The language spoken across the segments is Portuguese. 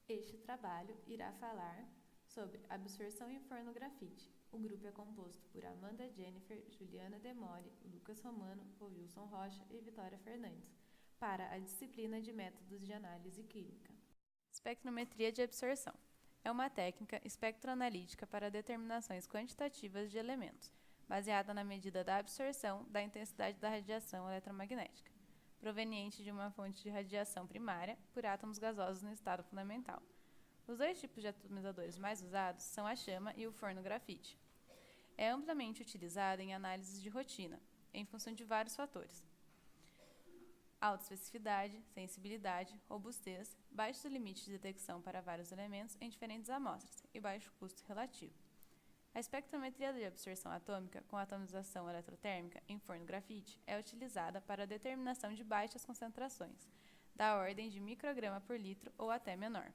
Este trabalho irá falar sobre absorção em forno grafite. O grupo é composto por Amanda Jennifer, Juliana Demore, Lucas Romano, Wilson Rocha e Vitória Fernandes, para a disciplina de Métodos de Análise Química. Espectrometria de absorção é uma técnica espectroanalítica para determinações quantitativas de elementos, baseada na medida da absorção da intensidade da radiação eletromagnética, proveniente de uma fonte de radiação primária por átomos gasosos no estado fundamental. Os dois tipos de atomizadores mais usados são a chama e o forno grafite. É amplamente utilizada em análises de rotina, em função de vários fatores: alta especificidade, sensibilidade, robustez, baixo limite de detecção para vários elementos em diferentes amostras e baixo custo relativo. A espectrometria de absorção atômica com atomização eletrotérmica em forno grafite é utilizada para a determinação de baixas concentrações, da ordem de micrograma por litro ou até menor.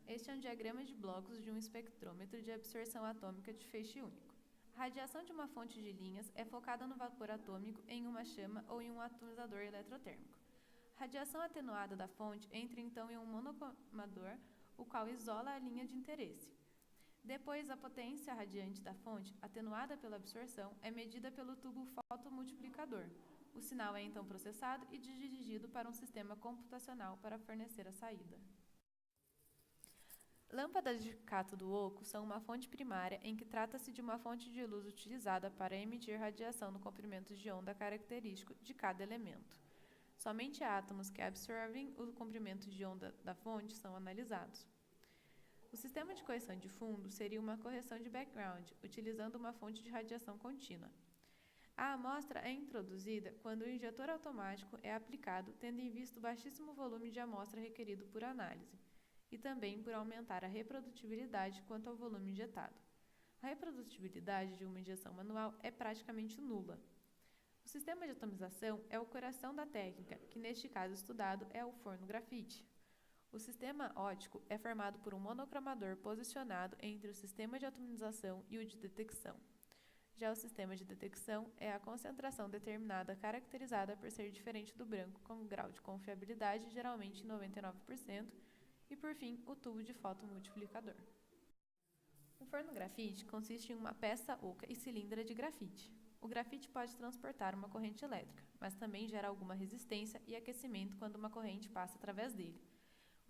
Este é um diagrama de blocos de um espectrômetro de absorção atômica de feixe único. A radiação de uma fonte de linhas é focada no vapor atômico em uma chama ou em um atomizador eletrotérmico. A radiação atenuada da fonte entra então em um monocromador, o qual isola a linha de interesse. Depois, a potência radiante da fonte, atenuada pela absorção, é medida pelo tubo fotomultiplicador. O sinal é então processado e dirigido para um sistema computacional para fornecer a saída. Lâmpadas de cátodo oco são uma fonte primária em que trata-se de uma fonte de luz utilizada para emitir radiação no comprimento de onda característico de cada elemento. Somente átomos que absorvem o comprimento de onda da fonte são analisados. O sistema de correção de fundo seria uma correção de background, utilizando uma fonte de radiação contínua. A amostra é introduzida quando o injetor automático é aplicado, tendo em vista o baixíssimo volume de amostra requerido por análise, e também por aumentar a reprodutibilidade quanto ao volume injetado. A reprodutibilidade de uma injeção manual é praticamente nula. O sistema de atomização é o coração da técnica, que neste caso estudado é o forno grafite. O sistema óptico é formado por um monocromador posicionado entre o sistema de atomização e o de detecção. Já o sistema de detecção é a concentração determinada caracterizada por ser diferente do branco com grau de confiabilidade geralmente 99%, e por fim o tubo de fotomultiplicador. Um forno grafite consiste em uma peça oca e cilindra de grafite. O grafite pode transportar uma corrente elétrica, mas também gera alguma resistência e aquecimento quando uma corrente passa através dele.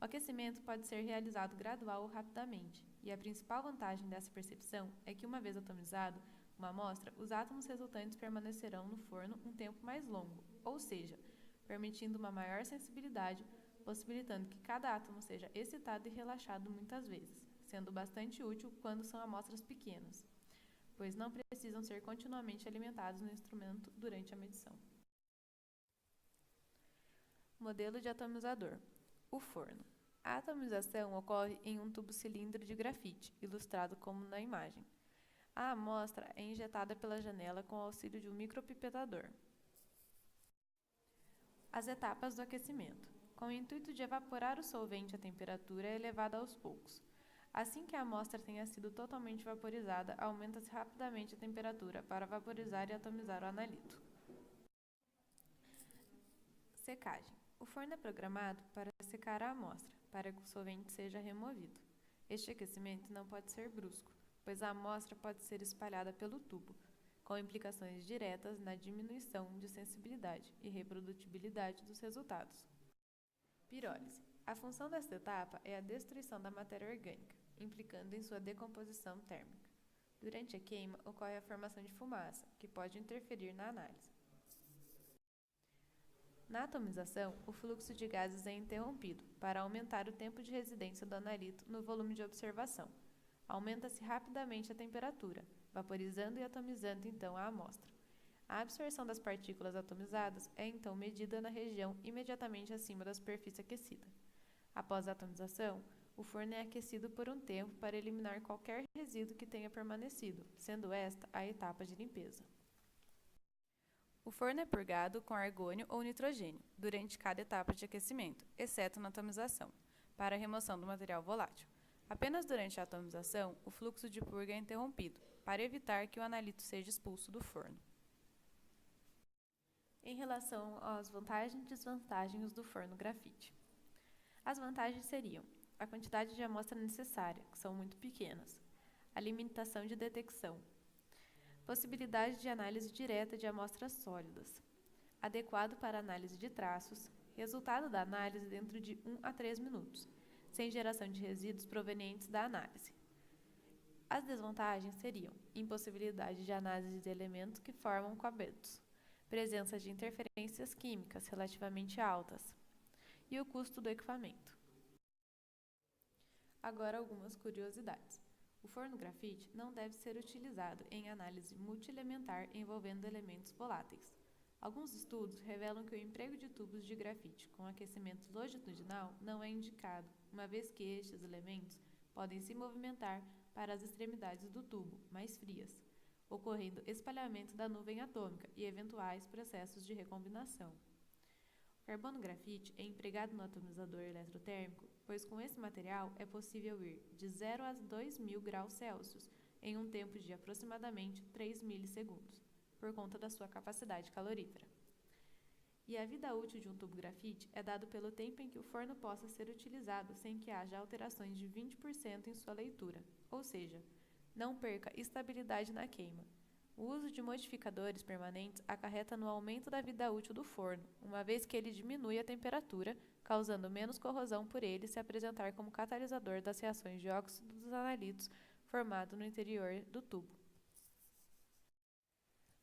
O aquecimento pode ser realizado gradual ou rapidamente, e a principal vantagem dessa percepção é que, uma vez atomizado uma amostra, os átomos resultantes permanecerão no forno um tempo mais longo, ou seja, permitindo uma maior sensibilidade, possibilitando que cada átomo seja excitado e relaxado muitas vezes, sendo bastante útil quando são amostras pequenas, pois não precisam ser continuamente alimentados no instrumento durante a medição. Modelo de atomizador. O forno. A atomização ocorre em um tubo cilindro de grafite, ilustrado como na imagem. A amostra é injetada pela janela com o auxílio de um micropipetador. As etapas do aquecimento. Com o intuito de evaporar o solvente, a temperatura é elevada aos poucos. Assim que a amostra tenha sido totalmente vaporizada, aumenta-se rapidamente a temperatura para vaporizar e atomizar o analito. Secagem. O forno é programado para secar a amostra, para que o solvente seja removido. Este aquecimento não pode ser brusco, pois a amostra pode ser espalhada pelo tubo, com implicações diretas na diminuição de sensibilidade e reprodutibilidade dos resultados. Pirólise. A função desta etapa é a destruição da matéria orgânica, implicando em sua decomposição térmica. Durante a queima, ocorre a formação de fumaça, que pode interferir na análise. Na atomização, o fluxo de gases é interrompido para aumentar o tempo de residência do analito no volume de observação. Aumenta-se rapidamente a temperatura, vaporizando e atomizando então a amostra. A absorção das partículas atomizadas é então medida na região imediatamente acima da superfície aquecida. Após a atomização, o forno é aquecido por um tempo para eliminar qualquer resíduo que tenha permanecido, sendo esta a etapa de limpeza. O forno é purgado com argônio ou nitrogênio durante cada etapa de aquecimento, exceto na atomização, para a remoção do material volátil. Apenas durante a atomização, o fluxo de purga é interrompido, para evitar que o analito seja expulso do forno. Em relação às vantagens e desvantagens do forno grafite. As vantagens seriam a quantidade de amostra necessária, que são muito pequenas, a limitação de detecção, possibilidade de análise direta de amostras sólidas, adequado para análise de traços, resultado da análise dentro de 1 a 3 minutos, sem geração de resíduos provenientes da análise. As desvantagens seriam impossibilidade de análise de elementos que formam coabetos, presença de interferências químicas relativamente altas e o custo do equipamento. Agora algumas curiosidades. O forno grafite não deve ser utilizado em análise multielementar envolvendo elementos voláteis. Alguns estudos revelam que o emprego de tubos de grafite com aquecimento longitudinal não é indicado, uma vez que estes elementos podem se movimentar para as extremidades do tubo, mais frias, ocorrendo espalhamento da nuvem atômica e eventuais processos de recombinação. O carbono grafite é empregado no atomizador eletrotérmico, pois com esse material é possível ir de 0 a 2.000 graus Celsius em um tempo de aproximadamente 3 milissegundos, por conta da sua capacidade calorífera. E a vida útil de um tubo grafite é dado pelo tempo em que o forno possa ser utilizado sem que haja alterações de 20% em sua leitura, ou seja, não perca estabilidade na queima. O uso de modificadores permanentes acarreta no aumento da vida útil do forno, uma vez que ele diminui a temperatura, causando menos corrosão por ele se apresentar como catalisador das reações de óxido dos analitos formado no interior do tubo.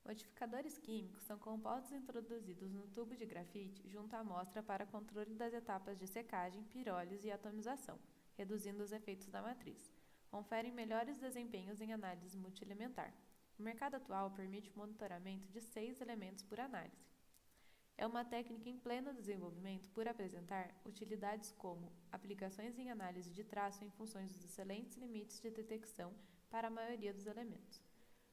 Modificadores químicos são compostos introduzidos no tubo de grafite junto à amostra para controle das etapas de secagem, pirólise e atomização, reduzindo os efeitos da matriz. Conferem melhores desempenhos em análise multielementar. O mercado atual permite o monitoramento de 6 elementos por análise. É uma técnica em pleno desenvolvimento por apresentar utilidades como aplicações em análise de traço em função dos excelentes limites de detecção para a maioria dos elementos,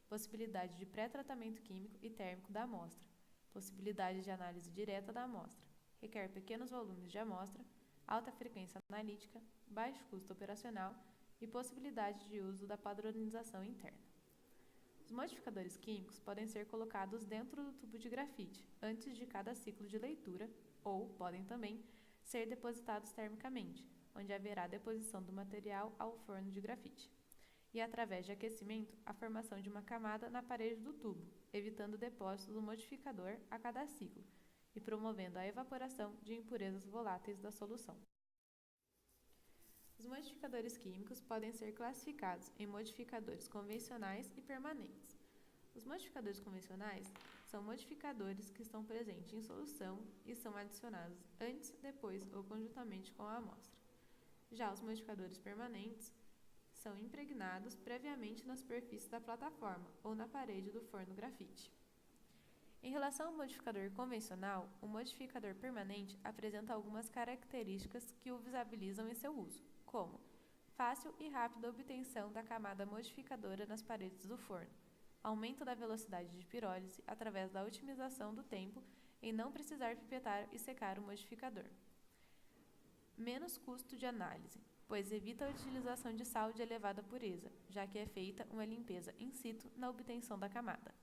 possibilidade de pré-tratamento químico e térmico da amostra, possibilidade de análise direta da amostra, requer pequenos volumes de amostra, alta frequência analítica, baixo custo operacional e possibilidade de uso da padronização interna. Os modificadores químicos podem ser colocados dentro do tubo de grafite antes de cada ciclo de leitura ou podem também ser depositados termicamente, onde haverá deposição do material ao forno de grafite, e através de aquecimento a formação de uma camada na parede do tubo, evitando o depósito do modificador a cada ciclo e promovendo a evaporação de impurezas voláteis da solução. Os modificadores químicos podem ser classificados em modificadores convencionais e permanentes. Os modificadores convencionais são modificadores que estão presentes em solução e são adicionados antes, depois ou conjuntamente com a amostra. Já os modificadores permanentes são impregnados previamente na superfície da plataforma ou na parede do forno grafite. Em relação ao modificador convencional, o modificador permanente apresenta algumas características que o viabilizam em seu uso, como fácil e rápida obtenção da camada modificadora nas paredes do forno, aumento da velocidade de pirólise através da otimização do tempo em não precisar pipetar e secar o modificador, menos custo de análise, pois evita a utilização de sal de elevada pureza, já que é feita uma limpeza in situ na obtenção da camada.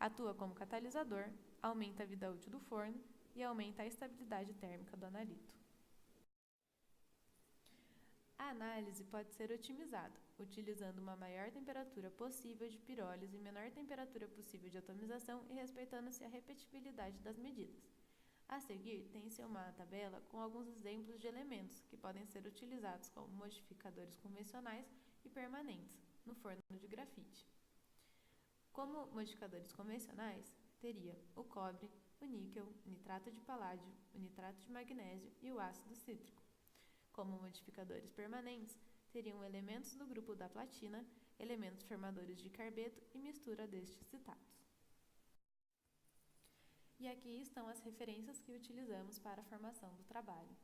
Atua como catalisador, aumenta a vida útil do forno e aumenta a estabilidade térmica do analito. A análise pode ser otimizada, utilizando uma maior temperatura possível de pirólise e menor temperatura possível de atomização e respeitando-se a repetibilidade das medidas. A seguir, tem-se uma tabela com alguns exemplos de elementos que podem ser utilizados como modificadores convencionais e permanentes no forno de grafite. Como modificadores convencionais, teria o cobre, o níquel, o nitrato de paládio, o nitrato de magnésio e o ácido cítrico. Como modificadores permanentes, teriam elementos do grupo da platina, elementos formadores de carbeto e mistura destes citados. E aqui estão as referências que utilizamos para a formação do trabalho.